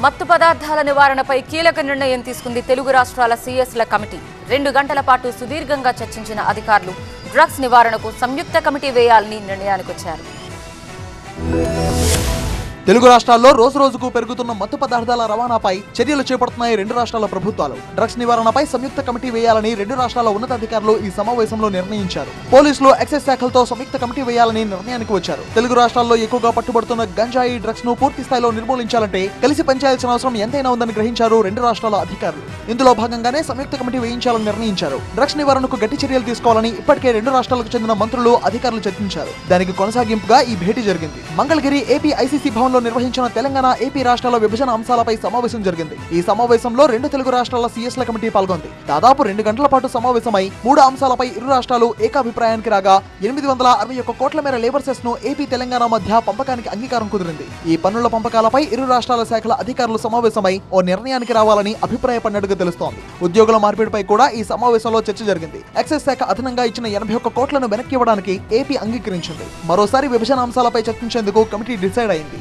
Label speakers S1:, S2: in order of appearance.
S1: మత్తు పదార్థాల నివారణపై కీలక నిర్ణయం తీసుకుంది తెలుగు రాష్ట్రాల సీఎస్ల కమిటీ. 2 గంటల పాటు సుదీర్ఘంగా చర్చించిన అధికారులు డ్రగ్స్ నివారణకు సంయుక్త కమిటీ వేయాలని నిర్ణయానికి వచ్చారు.
S2: తెలుగు రాష్ట్రాల్లో రోజు రోజుకు పెరుగుతున్న మత్తు పదార్థాల రవాణాపై చర్యలు చేపడుతున్నాయి 2 రాష్ట్రాల ప్రభుత్వాలు. డ్రగ్స్ నివారణపై సంయుక్త కమిటీ వేయాలని 2 రాష్ట్రాల ఉన్నతాధికారులు ఈ సమావేశంలో నిర్ణయించారు. పోలీసులు, ఎక్సైజ్ శాఖలతో సంయుక్త కమిటీ వేయాలని నిర్ణయానికి వచ్చారు. తెలుగు రాష్ట్రాల్లో ఎక్కువగా పట్టుబడుతున్న గంజాయి, డ్రగ్స్ ను పూర్తి స్థాయిలో నిర్మూలించాలంటే కలిసి పనిచేయాల్సిన అవసరం ఎంతైనా ఉందని గ్రహించారు 2 రాష్ట్రాల అధికారులు. ఇందులో భాగంగానే సంయుక్త కమిటీ వేయించాలని నిర్ణయించారు. డ్రగ్స్ నివారణకు గట్టి చర్యలు తీసుకోవాలని ఇప్పటికే 2 రాష్ట్రాలకు చెందిన మంత్రులు, అధికారులు చర్చించారు. దానికి కొనసాగింపుగా ఈ భేటీ జరిగింది. మంగళగిరి ఏపీ ఐసీసీ భవన్ నిర్వహించిన తెలంగాణ, ఏపీ రాష్ట్రాల విభజన అంశాలపై సమావేశం జరిగింది. ఈ సమావేశంలో 2 తెలుగు రాష్ట్రాల సీఎస్ల కమిటీ పాల్గొంది. దాదాపు 2 గంటల పాటు సమావేశమై 3 అంశాలపై ఇరు రాష్ట్రాలు ఏకాభిప్రాయానికి రాగా 861 కోట్ల మేర లేబర్ సెస్ ను ఏపీ, తెలంగాణ మధ్య పంపకానికి అంగీకారం కుదిరింది. ఈ పన్నుల పంపకాలపై ఇరు రాష్ట్రాల శాఖల అధికారులు సమావేశమై ఓ నిర్ణయానికి రావాలని అభిప్రాయపడినట్టుగా తెలుస్తోంది. ఉద్యోగుల మార్పిడిపై కూడా ఈ సమావేశంలో చర్చ జరిగింది. ఎక్సైజ్ శాఖ అదనంగా ఇచ్చిన 81 కోట్లను వెనక్కి ఇవ్వడానికి ఏపీ అంగీకరించింది. మరోసారి విభజన అంశాలపై చర్చించేందుకు కమిటీ డిసైడ్ అయింది.